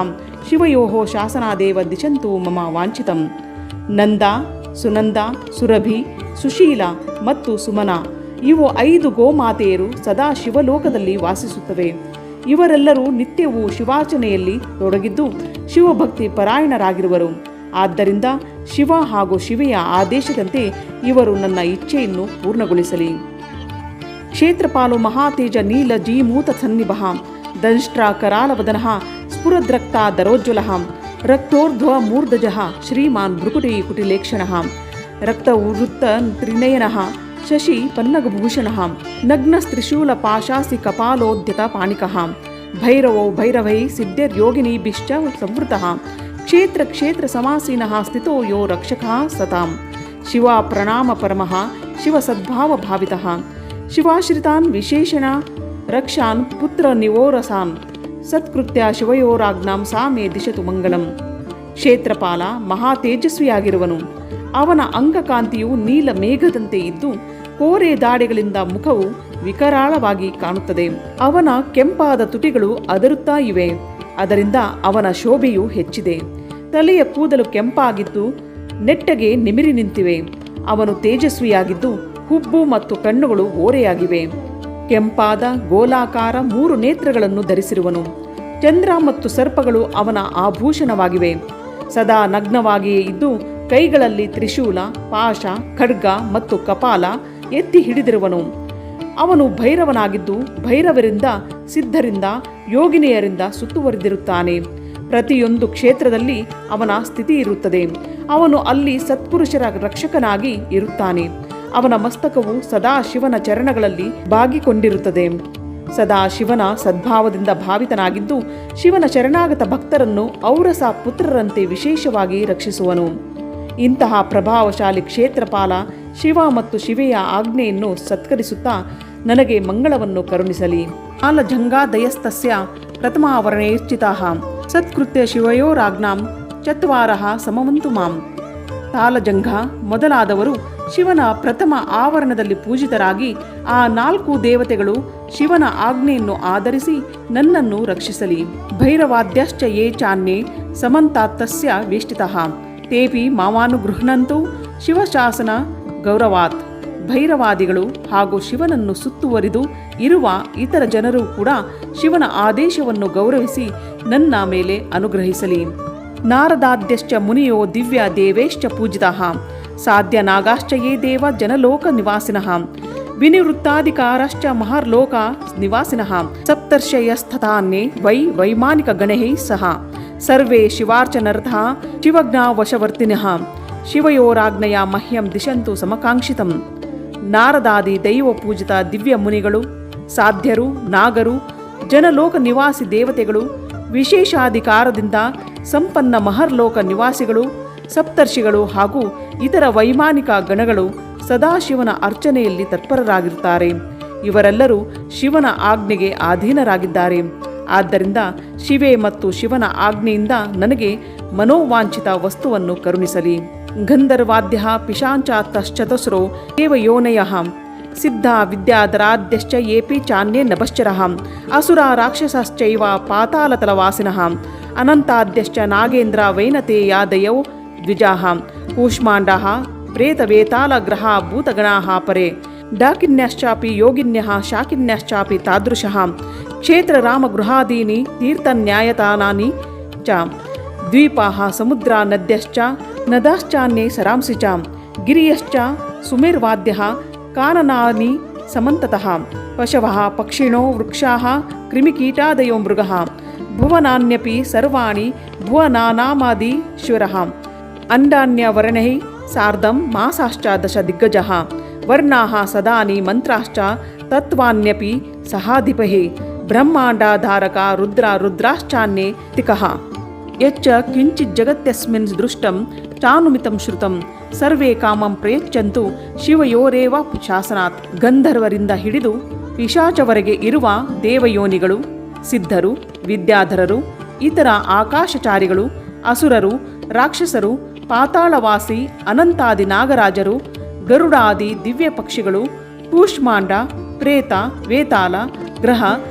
ಶಿವಯೋಃ ಶಾಸನಾದೇವ ದಿಶಂತು ಮಮ ವಾಂಛಿತಂ. ನಂದ, ಸುನಂದ, ಸುರಭಿ, ಸುಶೀಲ ಮತ್ತು ಸುಮನ ಇವು 5 ಗೋಮಾತೆಯರು ಸದಾ ಶಿವಲೋಕದಲ್ಲಿ ವಾಸಿಸುತ್ತವೆ. ಇವರೆಲ್ಲರೂ ನಿತ್ಯವೂ ಶಿವಾರ್ಚನೆಯಲ್ಲಿ ತೊಡಗಿದ್ದು ಶಿವಭಕ್ತಿ ಪರಾಯಣರಾಗಿರುವರು. ಆದ್ದರಿಂದ ಶಿವ ಹಾಗೂ ಶಿವೆಯ ಆದೇಶದಂತೆ ಇವರು ನನ್ನ ಇಚ್ಛೆಯನ್ನು ಪೂರ್ಣಗೊಳಿಸಲಿ. ಕ್ಷೇತ್ರಪಾಲು ಮಹಾತೇಜ ನೀಲ ಜೀಮೂತ ಸನ್ನಿಭಃ ದಂಷ್ಟ್ರ ಕರಾಲವದನಃ ಸ್ಫುರದ್ರಕ್ತ ದರೋಜ್ವಲಃ ರಕ್ತೋರ್ಧ್ವ ಮೂರ್ಧಜಃ ಶ್ರೀಮಾನ್ ಭೃಕುಟಿ ಕುಟಿಲೇಕ್ಷಣಃ ರಕ್ತವೃತ್ತ ತ್ರಿನಯನಃ ಶಶಿ ಪನ್ನಗಭೂಷಣಃ ನಗ್ನಸ್ತ್ರಿಶೂಲ ಪಾಶಾಸಿ ಕಪಾಲೋದ್ಯತ ಪಾಣಿಕಃ ಭೈರವೋ ಭೈರವೈ ಸಿದ್ಧರ್ಯೋಗಿನೀಭಿಶ್ಚ ಸಂವೃತಃ ಕ್ಷೇತ್ರ ಕ್ಷೇತ್ರ ಸಮಾಸೀನಃ ಸ್ಥಿತೋ ಯೋ ರಕ್ಷಕಃ ಸತಾಂ ಶಿವ ಪ್ರಣಾಮ ಪರಮಃ ಶಿವ ಸದ್ಭಾವ ಭಾವಿತಃ ಶಿವಾಶ್ರಿತಾನ್ ವಿಶೇಷಣ ರಕ್ಷಾನ್ ಪುತ್ರ ನಿವೋರಸಾನ್ ಸತ್ಕೃತ್ಯ ಶಿವಯೋರಾಜ್ಞಾಂ ಸಾ ಮೇ ದಿಶತು ಮಂಗಳಂ. ಕ್ಷೇತ್ರಪಾಲ ಮಹಾ ತೇಜಸ್ವಿಯಾಗಿರುವನು. ಅವನ ಅಂಗಕಾಂತಿಯು ನೀಲ ಮೇಘದಂತೆ ಇದ್ದು ಕೋರೆ ದಾಡೆಗಳಿಂದ ಮುಖವು ವಿಕರಾಳವಾಗಿ ಕಾಣುತ್ತದೆ. ಅವನ ಕೆಂಪಾದ ತುಟಿಗಳು ಅದರುತ್ತಾ ಇವೆ. ಅದರಿಂದ ಅವನ ಶೋಭೆಯು ಹೆಚ್ಚಿದೆ. ತಲೆಯ ಕೂದಲು ಕೆಂಪಾಗಿದ್ದು ನೆಟ್ಟಗೆ ನಿಮಿರಿ ನಿಂತಿವೆ. ಅವನು ತೇಜಸ್ವಿಯಾಗಿದ್ದು ಹುಬ್ಬು ಮತ್ತು ಕಣ್ಣುಗಳು ಓರೆಯಾಗಿವೆ. ಕೆಂಪಾದ ಗೋಲಾಕಾರ 3 ನೇತ್ರಗಳನ್ನು ಧರಿಸಿರುವನು. ಚಂದ್ರ ಮತ್ತು ಸರ್ಪಗಳು ಅವನ ಆಭೂಷಣವಾಗಿವೆ. ಸದಾ ನಗ್ನವಾಗಿಯೇ ಇದ್ದು ಕೈಗಳಲ್ಲಿ ತ್ರಿಶೂಲ, ಪಾಶ, ಖಡ್ಗ ಮತ್ತು ಕಪಾಲ ಎತ್ತಿ ಹಿಡಿದಿರುವನು. ಅವನು ಭೈರವನಾಗಿದ್ದು ಭೈರವರಿಂದ, ಸಿದ್ಧರಿಂದ, ಯೋಗಿನಿಯರಿಂದ ಸುತ್ತುವರಿದಿರುತ್ತಾನೆ. ಪ್ರತಿಯೊಂದು ಕ್ಷೇತ್ರದಲ್ಲಿ ಅವನ ಸ್ಥಿತಿ ಇರುತ್ತದೆ. ಅವನು ಅಲ್ಲಿ ಸತ್ಪುರುಷರ ರಕ್ಷಕನಾಗಿ ಇರುತ್ತಾನೆ. ಅವನ ಮಸ್ತಕವು ಸದಾ ಶಿವನ ಚರಣಗಳಲ್ಲಿ ಬಾಗಿಕೊಂಡಿರುತ್ತದೆ. ಸದಾ ಶಿವನ ಸದ್ಭಾವದಿಂದ ಭಾವಿತನಾಗಿದ್ದು ಶಿವನ ಶರಣಾಗತ ಭಕ್ತರನ್ನು ಔರಸ ಪುತ್ರರಂತೆ ವಿಶೇಷವಾಗಿ ರಕ್ಷಿಸುವನು. ಇಂತಹ ಪ್ರಭಾವಶಾಲಿ ಕ್ಷೇತ್ರಪಾಲ ಶಿವ ಮತ್ತು ಶಿವೆಯ ಆಜ್ಞೆಯನ್ನು ಸತ್ಕರಿಸುತ್ತಾ ನನಗೆ ಮಂಗಳವನ್ನು ಕರುಣಿಸಲಿ. ಕಾಲಜಂಗಾದಯಸ್ತಸ್ಯ ಪ್ರಥಮಾವರಣೇರ್ಚಿತಾಃ ಸತ್ಕೃತ್ಯ ಶಿವಯೋರಾಜ್ಞಾಂ ಚತ್ವಾರಃ ಸಮವಂತು ಮಾಂ. ತಾಲಜಂಘ ಮೊದಲಾದವರು ಶಿವನ ಪ್ರಥಮ ಆವರಣದಲ್ಲಿ ಪೂಜಿತರಾಗಿ ಆ 4 ದೇವತೆಗಳು ಶಿವನ ಆಜ್ಞೆಯನ್ನು ಆಧರಿಸಿ ನನ್ನನ್ನು ರಕ್ಷಿಸಲಿ. ಭೈರವಾದ್ಯಶ್ಚ ಯೇ ಚಾನ್ಯೇ ಸಮಂತಾತ್ತಸ್ಯ ವೇಷ್ಟಿತಃ ತೇಪಿ ಮಾವಾನುಗೃಹ್ಣಂತು ಶಿವಶಾಸನ ಗೌರವಾತ್. ಭೈರವಾದಿಗಳು ಹಾಗೂ ಶಿವನನ್ನು ಸುತ್ತುವರಿದು ಇರುವ ಇತರ ಜನರು ಕೂಡ ಶಿವನ ಆದೇಶವನ್ನು ಗೌರವಿಸಿ ನನ್ನ ಮೇಲೆ ಅನುಗ್ರಹಿಸಲಿ. ನಾರದಾದ್ಯಶ್ಚ ಮುನಿಯೋ ದಿವ್ಯ ದೇವೇಶ್ಚ ಪೂಜಿತಃ ಸಾಧ್ಯ ನಾಗಾಶ್ಚ ಯೇ ದೇವ ಜನಲೋಕ ನಿವಾಸಿನಃ ವಿನಿವೃತ್ತಾಧಿಕಾರಶ್ಚ ಮಹರ್ಲೋಕ ನಿವಾಸಿನಃ ಸಪ್ತರ್ಷಯಸ್ಥತಾನ್ಯೇ ವೈಮಾನಿಕ ಗಣೈಃ ಸಹ ಸರ್ವೇ ಶಿವಾರ್ಚನರತಃ ಶಿವಜ್ಞಾವಶವರ್ತಿನಃ ಶಿವಯೋರಾಜ್ಞೆಯ ಮಹ್ಯಂ ದಿಶಂತು ಸಮಕಾಂಕ್ಷಿತಂ. ನಾರದಾದಿ ದೈವ ಪೂಜಿತ ದಿವ್ಯ ಮುನಿಗಳು, ಸಾಧ್ಯರು, ನಾಗರು, ಜನಲೋಕ ನಿವಾಸಿ ದೇವತೆಗಳು, ವಿಶೇಷಾಧಿಕಾರದಿಂದ ಸಂಪನ್ನ ಮಹರ್ಲೋಕ ನಿವಾಸಿಗಳು, ಸಪ್ತರ್ಷಿಗಳು ಹಾಗೂ ಇತರ ವೈಮಾನಿಕ ಗಣಗಳು ಸದಾಶಿವನ ಅರ್ಚನೆಯಲ್ಲಿ ತತ್ಪರರಾಗಿರುತ್ತಾರೆ. ಇವರೆಲ್ಲರೂ ಶಿವನ ಆಜ್ಞೆಗೆ ಅಧೀನರಾಗಿದ್ದಾರೆ. ಆದ್ದರಿಂದ ಶಿವೆ ಮತ್ತು ಶಿವನ ಆಜ್ಞೆಯಿಂದ ನನಗೆ ಮನೋವಾಂಛಿತ ವಸ್ತುವನ್ನು ಕರುಣಿಸಲಿ. ಗಂಧರ್ವಾದ್ಯ ಪಿಶಾಚಾತಶ್ಚತಸ್ರೋ ದೇವಯೋನಯಃ ಸಿದ್ಧ ವಿದ್ಯಾಧರಾದ್ಯಶ್ಚ ಯೇಪಿ ಚಾನ್ಯೇ ನಭಶ್ಚರಃ ಅಸುರ ರಾಕ್ಷಸಶ್ಚೈವ ಪಾತಾಳತಲವಾಸಿನಃ ಅನಂತಾದ್ಯಶ್ಚ ನಾಗೇಂದ್ರ ವೈನತೇಯಾದಯೋ ದ್ವಿಜಾಃ ಕೂಷ್ಮಾಂಡಾಃ ಪ್ರೇತವೇತಾಳಗ್ರಹ ಭೂತಗಣಾಃ ಪರೇ ಡಾಕಿನ್ಯಶ್ಚಾಪಿ ಯೋಗಿನ್ಯಃ ಶಾಕಿನ್ಯಶ್ಚಾಪಿ ತಾದೃಶಃ ಕ್ಷೇತ್ರರಾಮಗೃಹಾದೀನಿ ತೀರ್ಥನ್ಯಾಯತಾನಾನಿ ಚ ದ್ವೀಪಾಃ ಸಮುದ್ರಾ ನದ್ಯಶ್ಚ ನದಾಶ್ಚಾನ್ಯೇ ಸರಾಂಸಿ ಚ ಗಿರಿಯಶ್ಚ ಸುಮೇರ್ವಾದ್ಯಃ ಕಾನನಾನಿ ಸಮಂತತಃ ಪಶವಃ ಪಕ್ಷಿಣೋ ವೃಕ್ಷಾಃ ಕ್ರಿಮಿಕೀಟಾದಯೋ ಮೃಗಃ ಭುವನಾನ್ಯಪಿ ಸರ್ವಾಣಿ ಭುವನಾನಾಮಾದೀಶ್ವರಃ ಅಂಡಾನ್ಯವರ್ಣೈಃ ಸಾರ್ಧಂ ಮಾಸಾಶ್ಚ ದಶ ದಿಗ್ಗಜಃ ವರ್ಣಾಃ ಸದಾನಿ ಮಂತ್ರಾಶ್ಚ ತತ್ವಾನ್ಯಪಿ ಸಹಾಧಿಪಃ ಬ್ರಹ್ಮಾಂಡಾಧಾರಕ ರುದ್ರ ರುದ್ರಾಶ್ಚಾನ್ಯೇ ತಿಕಃ ಯಚ್ಚ ಕಿಂಚಿತ್ ಜಗತ್ಯಸ್ಮಿನ್ ದೃಷ್ಟಂ ಚಾನುಮಿತಂ ಶ್ರುತಂ ಸರ್ವೇ ಕಾಮಂ ಪ್ರಯಚ್ಛಂತು ಶಿವಯೋರೇವ ಶಾಸನಾತ್. ಗಂಧರ್ವರಿಂದ ಹಿಡಿದು ಪಿಶಾಚವರೆಗೆ ಇರುವ ದೇವಯೋನಿಗಳು, ಸಿದ್ಧರು, ವಿದ್ಯಾಧರರು, ಇತರ ಆಕಾಶಚಾರಿಗಳು, ಅಸುರರು, ರಾಕ್ಷಸರು, ಪಾತಾಳವಾಸಿ, ಅನಂತಾದಿ ನಾಗರಾಜರು, ಗರುಡಾದಿ ದಿವ್ಯ ಪಕ್ಷಿಗಳು, ಕೂಷ್ಮಾಂಡ, ಪ್ರೇತ, ವೇತಾಲ, ಗ್ರಹ,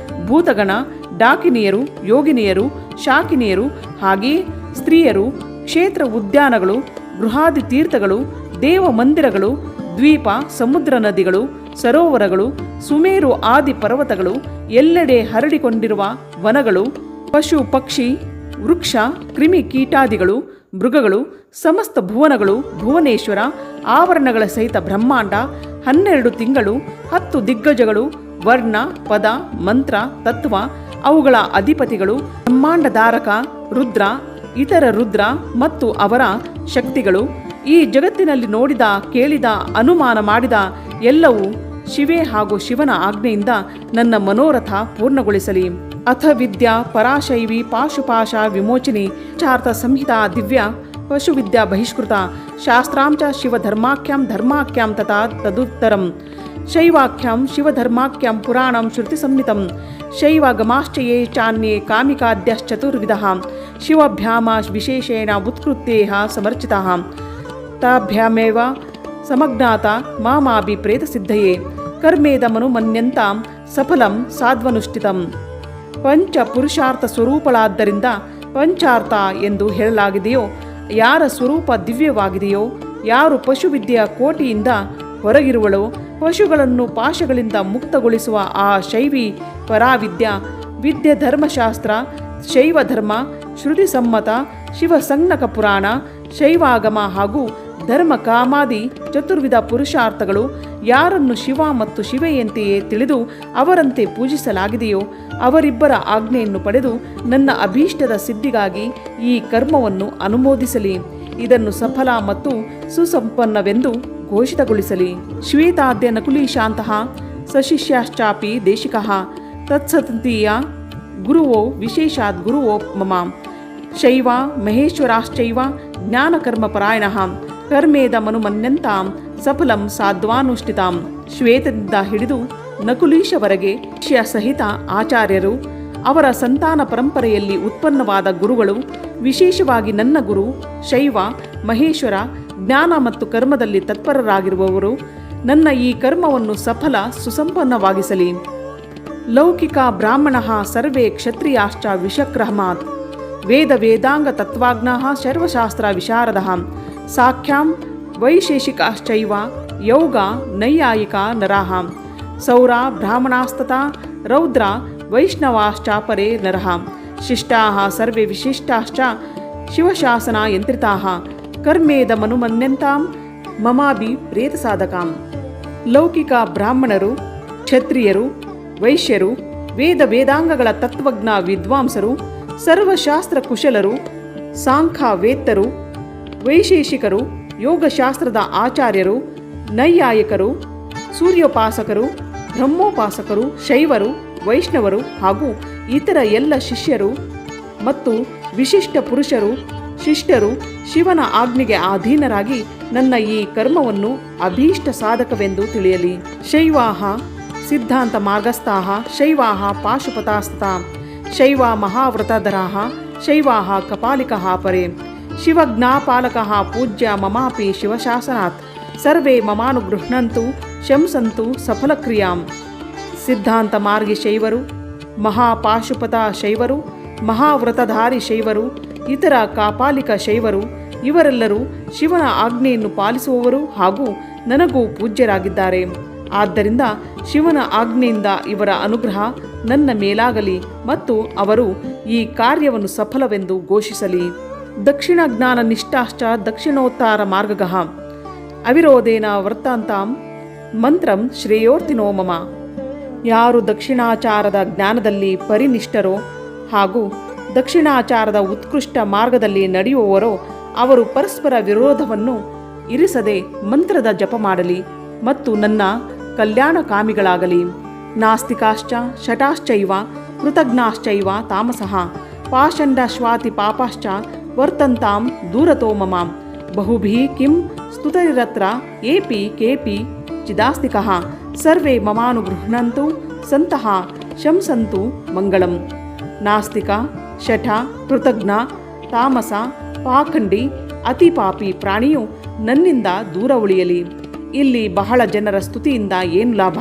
ಭೂತಗಣ, ಡಾಕಿನಿಯರು, ಯೋಗಿನಿಯರು, ಶಾಕಿನಿಯರು, ಹಾಗೆಯೇ ಸ್ತ್ರೀಯರು, ಕ್ಷೇತ್ರ ಉದ್ಯಾನಗಳು, ಗೃಹಾದಿ ತೀರ್ಥಗಳು, ದೇವ ಮಂದಿರಗಳು, ದ್ವೀಪ, ಸಮುದ್ರ ನದಿಗಳು, ಸರೋವರಗಳು, ಸುಮೇರು ಆದಿ ಪರ್ವತಗಳು, ಎಲ್ಲೆಡೆ ಹರಡಿಕೊಂಡಿರುವ ವನಗಳು, ಪಶು ಪಕ್ಷಿ ವೃಕ್ಷ ಕ್ರಿಮಿ ಕೀಟಾದಿಗಳು, ಮೃಗಗಳು, ಸಮಸ್ತ ಭುವನಗಳು, ಭುವನೇಶ್ವರ, ಆವರಣಗಳ ಸಹಿತ ಬ್ರಹ್ಮಾಂಡ, 12 ತಿಂಗಳು, 10 ದಿಗ್ಗಜಗಳು, ವರ್ಣ, ಪದ, ಮಂತ್ರ, ತತ್ವ, ಅವುಗಳ ಅಧಿಪತಿಗಳು, ಬ್ರಹ್ಮಾಂಡಧಾರಕ ರುದ್ರ, ಇತರ ರುದ್ರ ಮತ್ತು ಅವರ ಶಕ್ತಿಗಳು, ಈ ಜಗತ್ತಿನಲ್ಲಿ ನೋಡಿದ, ಕೇಳಿದ, ಅನುಮಾನ ಮಾಡಿದ ಎಲ್ಲವೂ ಶಿವೇ ಹಾಗೂ ಶಿವನ ಆಜ್ಞೆಯಿಂದ ನನ್ನ ಮನೋರಥ ಪೂರ್ಣಗೊಳಿಸಲಿ. ಅಥ ವಿದ್ಯಾ ಪರಾಶೈವಿ ಪಾಶುಪಾಶ ವಿಮೋಚಿನಿ ಚಾರ್ಥ ಸಂಹಿತಾ ದಿವ್ಯ ಪಶುವಿದ್ಯಾ ಬಹಿಷ್ಕೃತ ಶಾಸ್ತ್ರಾಂಚ ಶಿವಧರ್ಮಾಖ್ಯಾಂ ಧರ್ಮಾಖ್ಯಾಂ ತಥಾ ತದುತ್ತರಂ ಶೈವಾಖ್ಯಾಂ ಶಿವಧರ್ಮಾಖ್ಯಾಂ ಪುರಾಣಂ ಶ್ರುತಿ ಸಂಹಿತಂ ಶೈವಾಗಮಾಶ್ಚಯೇ ಚಾನ್ಯೇ ಕಾಮಿಕಾದ್ಯಶ್ಚತುರ್ವಿಧಃ ಶಿವಭ್ಯಾಮ ವಿಶೇಷೇಣ ಉತ್ಕೃತ್ಯೇಹ ಸಮರ್ಚಿತಃ ತಾಭ್ಯಾಮೇವ ಸಮಜ್ಞಾತ ಮಾಮಾಭಿ ಪ್ರೇತಸಿದ್ಧಯೇ ಕರ್ಮೇದಮನುಮನ್ಯಂತಾಂ ಸಫಲಂ ಸಾಧ್ವನುಷ್ಠಿತಂ. ಪಂಚ ಪುರುಷಾರ್ಥ ಸ್ವರೂಪಳಾದ್ದರಿಂದ ಪಂಚಾರ್ಥ ಎಂದು ಹೇಳಲಾಗಿದೆಯೋ, ಯಾರ ಸ್ವರೂಪ ದಿವ್ಯವಾಗಿದೆಯೋ, ಯಾರು ಪಶುವಿದ್ಯೆಯ ಕೋಟಿಯಿಂದ ಹೊರಗಿರುವಳೋ, ಪಶುಗಳನ್ನು ಪಾಶಗಳಿಂದ ಮುಕ್ತಗೊಳಿಸುವ ಆ ಶೈವಿ ಪರಾವಿದ್ಯಾ ವಿದ್ಯೆ ಧರ್ಮಶಾಸ್ತ್ರ, ಶೈವ ಧರ್ಮ, ಶ್ರುತಿ ಸಮ್ಮತ, ಶಿವಸಂಜ್ಞಕ ಪುರಾಣ, ಶೈವಾಗಮ ಹಾಗೂ ಧರ್ಮ ಕಾಮಾದಿ ಚತುರ್ವಿಧ ಪುರುಷಾರ್ಥಗಳು ಯಾರನ್ನು ಶಿವ ಮತ್ತು ಶಿವೆಯಂತೆಯೇ ತಿಳಿದು ಅವರಂತೆ ಪೂಜಿಸಲಾಗಿದೆಯೋ ಅವರಿಬ್ಬರ ಆಜ್ಞೆಯನ್ನು ಪಡೆದು ನನ್ನ ಅಭೀಷ್ಟದ ಸಿದ್ಧಿಗಾಗಿ ಈ ಕರ್ಮವನ್ನು ಅನುಮೋದಿಸಲಿ. ಇದನ್ನು ಸಫಲ ಮತ್ತು ಸುಸಂಪನ್ನವೆಂದು ಘೋಷಿತಗೊಳಿಸಲಿ. ಶ್ವೇತಾದ್ಯ ನಕುಲೀಶಾಂತಹ ಸಶಿಷ್ಯಾಶ್ಚಾಪಿ ದೇಶಿಕಃ ತತ್ಸತೀಯ ಗುರುವೋ ವಿಶೇಷಾತ್ ಗುರುವೋ ಮಮ ಶೈವ ಮಹೇಶ್ವರಾಶ್ಚೈವ ಜ್ಞಾನಕರ್ಮಪರಾಯಣಃ ಕರ್ಮೇದಮನುಮನ್ಯಂತಾಂ ಸಫಲಂ ಸಾಧ್ವಾನುಷ್ಠಿತಾಂ. ಶ್ವೇತದಿಂದ ಹಿಡಿದು ನಕುಲೀಶವರೆಗೆ ಶಿಷ್ಯ ಸಹಿತ ಆಚಾರ್ಯರು, ಅವರ ಸಂತಾನ ಪರಂಪರೆಯಲ್ಲಿ ಉತ್ಪನ್ನವಾದ ಗುರುಗಳು, ವಿಶೇಷವಾಗಿ ನನ್ನ ಗುರು ಶೈವ ಮಹೇಶ್ವರ ಜ್ಞಾನ ಮತ್ತು ಕರ್ಮದಲ್ಲಿ ತತ್ಪರರಾಗಿರುವವರು ನನ್ನ ಈ ಕರ್ಮವನ್ನು ಸಫಲ ಸುಸಂಪನ್ನವಾಗಿಸಲಿ. ಲೌಕಿಕ ಬ್ರಾಹ್ಮಣಃ ಸರ್ವೇ ಕ್ಷತ್ರಿಯಾಶ್ಚ ವಿಷಕ್ರಮಾತ್ ವೇದ ವೇದಾಂಗ ತತ್ವಾಜ್ಞಾಃ ಸರ್ವಶಾಸ್ತ್ರ ವಿಶಾರದಃ ಸಾಖ್ಯಾಂ ವೈಶೇಷಿಕಾಶ್ಚೈವ ಯೌಗ ನೈಯಾಯಿಕ ನರಾಃ ಸೌರ ಬ್ರಾಹ್ಮಣಾಸ್ತತಾ ರೌದ್ರ ವೈಷ್ಣವಾಶ್ಚ ಪರೇ ನರಃ ಶಿಷ್ಟಾಃ ಸರ್ವೇ ವಿಶಿಷ್ಟಾಶ್ಚ ಶಿವಶಾಸನ ಯಂತ್ರಿತಾಃ ಕರ್ಮೇದಮನುಮನ್ಯಂತಾಂ ಮಮಾಭಿ ಪ್ರೇತಸಾಧಕಾಂ. ಲೌಕಿಕ ಬ್ರಾಹ್ಮಣರು, ಕ್ಷತ್ರಿಯರು, ವೈಶ್ಯರು, ವೇದ ವೇದಾಂಗಗಳ ತತ್ವಜ್ಞ ವಿದ್ವಾಂಸರು, ಸರ್ವಶಾಸ್ತ್ರ ಕುಶಲರು, ಸಾಂಖ್ಯವೇತ್ತರು, ವೈಶೇಷಿಕರು, ಯೋಗಶಾಸ್ತ್ರದ ಆಚಾರ್ಯರು, ನೈಯಾಯಿಕರು, ಸೂರ್ಯೋಪಾಸಕರು, ಬ್ರಹ್ಮೋಪಾಸಕರು, ಶೈವರು, ವೈಷ್ಣವರು ಹಾಗೂ ಇತರ ಎಲ್ಲ ಶಿಷ್ಯರು ಮತ್ತು ವಿಶಿಷ್ಟ ಪುರುಷರು, ಶಿಷ್ಟರು ಶಿವನ ಆಜ್ಞೆಗೆ ಅಧೀನರಾಗಿ ನನ್ನ ಈ ಕರ್ಮವನ್ನು ಅಭೀಷ್ಟ ಸಾಧಕವೆಂದು ತಿಳಿಯಲಿ. ಶೈವಾಹ ಸಿದ್ಧಾಂತ ಮಾರ್ಗಸ್ಥಾಃ ಶೈವಾಹ ಪಾಶುಪತಾಸ್ತತಾ ಶೈವ ಮಹಾವ್ರತಧರಾಃ ಶೈವಾಹ ಕಪಾಲಿಕಃ ಪರೇ ಶಿವಜ್ಞಾಪಾಲಕಃ ಪೂಜ್ಯ ಮಮಾಪಿ ಶಿವಶಾಸನಾತ್ ಸರ್ವೇ ಮಮಾನುಗೃಹ್ಣಂತು ಶಂಸಂತು ಸಫಲಕ್ರಿಯಾಂ. ಸಿದ್ಧಾಂತ ಮಾರ್ಗಿ ಶೈವರು, ಮಹಾಪಾಶುಪತ ಶೈವರು, ಮಹಾವ್ರತಧಾರಿ ಶೈವರು, ಇತರ ಕಾಪಾಲಿಕ ಶೈವರು ಇವರೆಲ್ಲರೂ ಶಿವನ ಆಜ್ಞೆಯನ್ನು ಪಾಲಿಸುವವರು ಹಾಗೂ ನನಗೂ ಪೂಜ್ಯರಾಗಿದ್ದಾರೆ. ಆದ್ದರಿಂದ ಶಿವನ ಆಜ್ಞೆಯಿಂದ ಇವರ ಅನುಗ್ರಹ ನನ್ನ ಮೇಲಾಗಲಿ ಮತ್ತು ಅವರು ಈ ಕಾರ್ಯವನ್ನು ಸಫಲವೆಂದು ಘೋಷಿಸಲಿ. ದಕ್ಷಿಣ ಜ್ಞಾನ ನಿಷ್ಠಾಶ್ಚ ದಕ್ಷಿಣೋತ್ತರ ಮಾರ್ಗಗಃ ಅವಿರೋಧೇನ ವರ್ತಂತಾಂ ಮಂತ್ರಂ ಶ್ರೇಯೋರ್ತಿನೋ ಮಮ. ಯಾರು ದಕ್ಷಿಣಾಚಾರದ ಜ್ಞಾನದಲ್ಲಿ ಪರಿನಿಷ್ಠರೋ ಹಾಗೂ ದಕ್ಷಿಣಾಚಾರದ ಉತ್ಕೃಷ್ಟ ಮಾರ್ಗದಲ್ಲಿ ನಡೆಯುವವರೋ ಅವರು ಪರಸ್ಪರ ವಿರೋಧವನ್ನು ಇರಿಸದೆ ಮಂತ್ರದ ಜಪ ಮಾಡಲಿ ಮತ್ತು ನನ್ನ ಕಲ್ಯಾಣಕಾಮಿಗಳಾಗಲಿ. ನಾಸ್ತಿಕಾಶ್ಚ ಶಟಾಶ್ಚೈವ ಕೃತಜ್ಞಾಶ್ಚೈವ ತಾಮಸಃ ಪಾಷಂಡ ಶ್ವಾತಿ ಪಾಪಾಶ್ಚ ವರ್ತಂತಾಂ ದೂರತೋ ಮಮ. ಬಹುಭಿಃ ಕಿಂ ಸ್ತುತರಿರತ್ರ ಏಪಿ ಕೇಪಿ ಚಿದಾಸ್ತಿಕಃ ಸರ್ವೇ ಮಮಾನುಗೃಹ್ಣಂತು ಸಂತಃ ಶಂಸಂತು ಮಂಗಳಂ. ನಾಸ್ತಿಕ, ಶಠ, ಕೃತಜ್ಞ, ತಾಮಸ, ಪಾಖಂಡಿ, ಅತಿಪಾಪಿ ಪ್ರಾಣಿಯು ನನ್ನಿಂದ ದೂರ ಉಳಿಯಲಿ. ಇಲ್ಲಿ ಬಹಳ ಜನರ ಸ್ತುತಿಯಿಂದ ಏನು ಲಾಭ?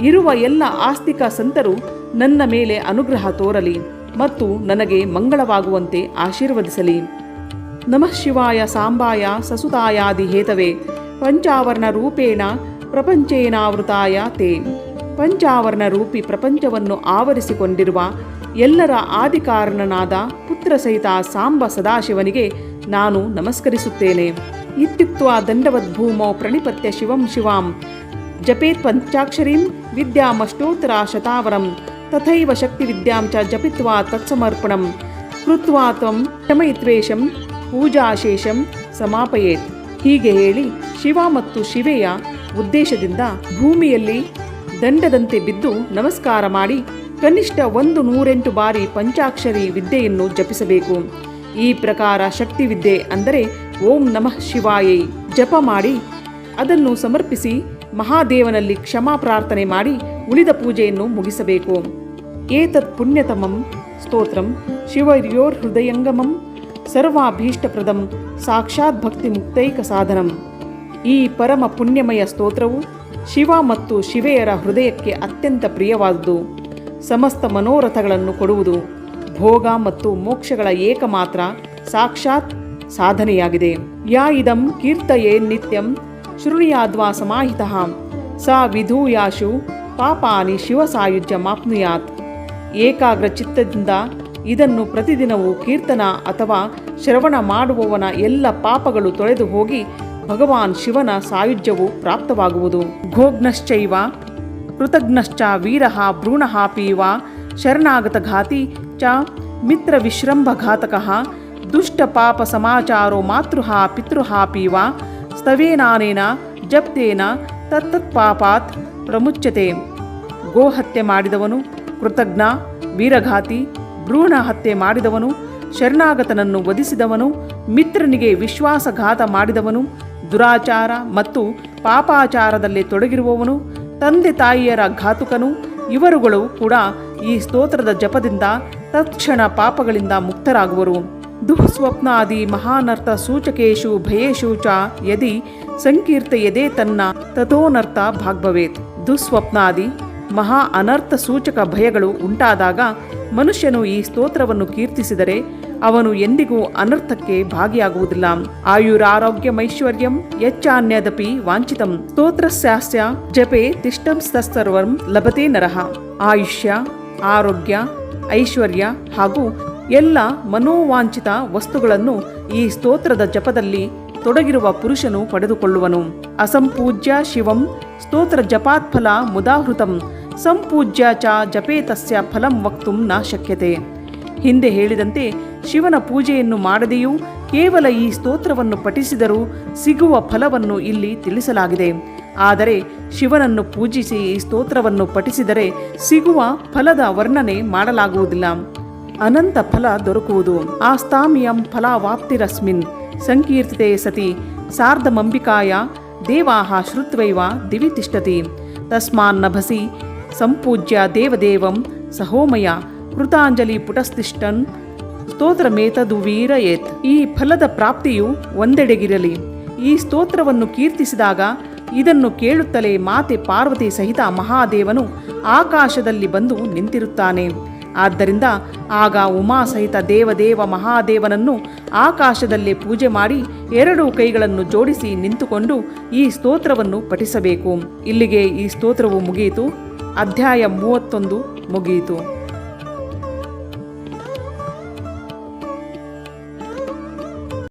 ಇರುವ ಎಲ್ಲ ಆಸ್ತಿಕ ಸಂತರು ನನ್ನ ಮೇಲೆ ಅನುಗ್ರಹ ತೋರಲಿ ಮತ್ತು ನನಗೆ ಮಂಗಳವಾಗುವಂತೆ ಆಶೀರ್ವದಿಸಲಿ. ನಮಃ ಶಿವಾಯ ಸಾಂಬಾಯ ಸಸುತಾಯಾದಿ ಹೇತವೇ ಪಂಚಾವರ್ಣ ರೂಪೇಣ ಪ್ರಪಂಚೇನಾವೃತಾಯ ತೇ. ಪಂಚಾವರ್ಣ ರೂಪಿ ಪ್ರಪಂಚವನ್ನು ಆವರಿಸಿಕೊಂಡಿರುವ ಎಲ್ಲರ ಆದಿಕಾರಣನಾದ ಪುತ್ರ ಸಹಿತ ಸಾಂಬ ಸದಾಶಿವನಿಗೆ ನಾನು ನಮಸ್ಕರಿಸುತ್ತೇನೆ. ಇತ್ಯುಕ್ತ್ವಾ ದಂಡವದ್ಭೂಮೌ ಪ್ರಣಿಪತ್ಯ ಶಿವಂ ಶಿವಾಂ ಜಪೇತ್ ಪಂಚಾಕ್ಷರೀಂ ವಿದ್ಯಾಮಷ್ಟೋತ್ತರ ಶತಾವರಂ ತಥೈವ ಶಕ್ತಿ ವಿದ್ಯಾಂ ಚ ಜಪಿತ್ವಾ ತತ್ಸಮರ್ಪಣಂ ಕೃತ್ವಾ ತ್ವಂ ಶಮಯಿತ್ವೇಷಂ ಪೂಜಾಶೇಷಂ ಸಮಾಪಯೇತ್. ಹೀಗೆ ಹೇಳಿ ಶಿವ ಮತ್ತು ಶಿವೆಯ ಉದ್ದೇಶದಿಂದ ಭೂಮಿಯಲ್ಲಿ ದಂಡದಂತೆ ಬಿದ್ದು ನಮಸ್ಕಾರ ಮಾಡಿ ಕನಿಷ್ಠ 108 ಬಾರಿ ಪಂಚಾಕ್ಷರಿ ವಿದ್ಯೆಯನ್ನು ಜಪಿಸಬೇಕು. ಈ ಪ್ರಕಾರ ಶಕ್ತಿ ವಿದ್ಯೆ ಅಂದರೆ ಓಂ ನಮಃ ಶಿವಾಯೈ ಜಪ ಮಾಡಿ ಅದನ್ನು ಸಮರ್ಪಿಸಿ ಮಹಾದೇವನಲ್ಲಿ ಕ್ಷಮಾ ಪ್ರಾರ್ಥನೆ ಮಾಡಿ ಉಳಿದ ಪೂಜೆಯನ್ನು ಮುಗಿಸಬೇಕು. ಏತತ್ ಪುಣ್ಯತಮಂ ಸ್ತೋತ್ರಂ ಶಿವಯೋರ್ಹೃದಯಂಗಮಂ ಸರ್ವಾಭೀಷ್ಟಪ್ರದಂ ಸಾಕ್ಷಾತ್ ಭಕ್ತಿ ಮುಕ್ತೈಕ ಸಾಧನಂ. ಈ ಪರಮ ಪುಣ್ಯಮಯ ಸ್ತೋತ್ರವು ಶಿವ ಮತ್ತು ಶಿವೆಯರ ಹೃದಯಕ್ಕೆ ಅತ್ಯಂತ ಪ್ರಿಯವಾದುದು. ಸಮಸ್ತ ಮನೋರಥಗಳನ್ನು ಕೊಡುವುದು, ಭೋಗ ಮತ್ತು ಮೋಕ್ಷಗಳ ಏಕಮಾತ್ರ ಸಾಕ್ಷಾತ್ ಸಾಧನೆಯಾಗಿದೆ. ಯಾ ಇದಂ ಕೀರ್ತಯೇ ನಿತ್ಯಂ ಶೃಣುಯಾದ್ವಾ ಸಮಾಹಿತಃ ಸಾ ವಿಧೂಯಾಶು ಪಾಪಾನಿ ಶಿವ ಸಾಯುಜ್ಯ ಮಾಪ್ನುಯಾತ್. ಏಕಾಗ್ರ ಚಿತ್ತದಿಂದ ಇದನ್ನು ಪ್ರತಿದಿನವೂ ಕೀರ್ತನ ಅಥವಾ ಶ್ರವಣ ಮಾಡುವವನ ಎಲ್ಲ ಪಾಪಗಳು ತೊಳೆದು ಹೋಗಿ ಭಗವಾನ್ ಶಿವನ ಸಾಯುಜ್ಯವು ಪ್ರಾಪ್ತವಾಗುವುದು. ಘೋಗ್ನಶ್ಚೈವ ಕೃತಜ್ಞಶ್ಚ ವೀರಃ ಭ್ರೂಣಃ ಪೀವ ಶರಣಾಗತಘಾತಿ ಚ ಮಿತ್ರವಿಶ್ರಂಭಘಾತಕಃ ದುಷ್ಟಪಾಪ ಸಮಾಚಾರೋ ಮಾತೃಃ ಪಿತೃಃ ಪೀವ ಸ್ತವೇನಾನೇನ ಜಪ್ತೇನ ತತ್ತತ್ಪಾಪಾತ್ ಪ್ರಮುಚ್ಯತೆ. ಗೋಹತ್ಯೆ ಮಾಡಿದವನು, ಕೃತಜ್ಞ, ವೀರಘಾತಿ, ಭ್ರೂಣ ಹತ್ಯೆ ಮಾಡಿದವನು, ಶರಣಾಗತನನ್ನು ವಧಿಸಿದವನು, ಮಿತ್ರನಿಗೆ ವಿಶ್ವಾಸಘಾತ ಮಾಡಿದವನು, ದುರಾಚಾರ ಮತ್ತು ಪಾಪಾಚಾರದಲ್ಲಿ ತೊಡಗಿರುವವನು, ತಂದೆ ತಾಯಿಯರ ಘಾತುಕನು, ಇವರುಗಳು ಕೂಡ ಈ ಸ್ತೋತ್ರದ ಜಪದಿಂದ ತತ್ಕ್ಷಣ ಪಾಪಗಳಿಂದ ಮುಕ್ತರಾಗುವರು. ದುಃಸ್ವಪ್ನಾದಿ ಮಹಾನರ್ಥ ಸೂಚಕೇಶು ಭಯೇಶು ಚ ಯದಿ ಸಂಕೀರ್ತಯದೇ ತನ್ನ ತಥೋನರ್ಥ ಭಾಗ್ಭವೇತ್. ದುಃಸ್ವಪ್ನಾದಿ ಮಹಾ ಅನರ್ಥ ಸೂಚಕ ಭಯಗಳು ಉಂಟಾದಾಗ ಮನುಷ್ಯನು ಈ ಸ್ತೋತ್ರವನ್ನು ಕೀರ್ತಿಸಿದರೆ ಅವನು ಎಂದಿಗೂ ಅನರ್ಥಕ್ಕೆ ಭಾಗಿಯಾಗುವುದಿಲ್ಲ. ಆಯುರಾರೋಗ್ಯಮೈಶ್ವರ್ಯಂ ಯಚ್ಚಾನ್ಯದಪಿ ವಾಂಛಿತಂ ಸ್ತೋತ್ರಸ್ಯಾಸ್ಯ ಜಪೆ ತಿಷ್ಟಂಸ್ತರ್ವಂ ಲಭತೆ ನರಃ. ಆಯುಷ್ಯ, ಆರೋಗ್ಯ, ಐಶ್ವರ್ಯ ಹಾಗೂ ಎಲ್ಲ ಮನೋವಾಂಛಿತ ವಸ್ತುಗಳನ್ನು ಈ ಸ್ತೋತ್ರದ ಜಪದಲ್ಲಿ ತೊಡಗಿರುವ ಪುರುಷನು ಪಡೆದುಕೊಳ್ಳುವನು. ಅಸಂಪೂಜ್ಯ ಶಿವಂ ಸ್ತೋತ್ರ ಜಪಾತ್ಫಲ ಮುದಾಹೃತಂ ಸಂಪೂಜ್ಯ ಚ ಜಪೇತಸ್ಯ ಫಲಂ ವಕ್ತುಂ ನ ಶಕ್ಯತೆ. ಹಿಂದೆ ಹೇಳಿದಂತೆ ಶಿವನ ಪೂಜೆಯನ್ನು ಮಾಡದೆಯೂ ಕೇವಲ ಈ ಸ್ತೋತ್ರವನ್ನು ಪಠಿಸಿದರೂ ಸಿಗುವ ಫಲವನ್ನು ಇಲ್ಲಿ ತಿಳಿಸಲಾಗಿದೆ. ಆದರೆ ಶಿವನನ್ನು ಪೂಜಿಸಿ ಈ ಸ್ತೋತ್ರವನ್ನು ಪಠಿಸಿದರೆ ಸಿಗುವ ಫಲದ ವರ್ಣನೆ ಮಾಡಲಾಗುವುದಿಲ್ಲ. ಅನಂತ ಫಲ ದೊರಕುವುದು. ಆಸ್ತಾಮಿಯಂ ಫಲಾವಾಪ್ತಿರಸ್ಮಿನ್ ಸಂಕೀರ್ತಿತೆ ಸತಿ ಸಾರ್ಧಮಂಬಿಕಾಯ ದೇವಾಹ ಶ್ರುತ್ವೈವ ದಿವಿ ತಿಷ್ಠತಿ. ತಸ್ಮಾನ್ನಭಸಿ ಸಂಪೂಜ್ಯ ದೇವದೇವಂ ಸಹೋಮಯ ಕೃತಾಂಜಲಿ ಪುಟಸ್ತಿಷ್ಠನ್ ಸ್ತೋತ್ರಮೇತದು ವೀರಯೇತ್. ಈ ಫಲದ ಪ್ರಾಪ್ತಿಯು ಒಂದೆಡೆಗಿರಲಿ. ಈ ಸ್ತೋತ್ರವನ್ನು ಕೀರ್ತಿಸಿದಾಗ ಇದನ್ನು ಕೇಳುತ್ತಲೇ ಮಾತೆ ಪಾರ್ವತಿ ಸಹಿತ ಮಹಾದೇವನು ಆಕಾಶದಲ್ಲಿ ಬಂದು ನಿಂತಿರುತ್ತಾನೆ. ಆದ್ದರಿಂದ ಆಗ ಉಮಾ ಸಹಿತ ದೇವದೇವ ಮಹಾದೇವನನ್ನು ಆಕಾಶದಲ್ಲೇ ಪೂಜೆ ಮಾಡಿ 2 ಕೈಗಳನ್ನು ಜೋಡಿಸಿ ನಿಂತುಕೊಂಡು ಈ ಸ್ತೋತ್ರವನ್ನು ಪಠಿಸಬೇಕು. ಇಲ್ಲಿಗೆ ಈ ಸ್ತೋತ್ರವು ಮುಗಿಯಿತು. ಅಧ್ಯಾಯ 31 ಮುಗಿಯಿತು.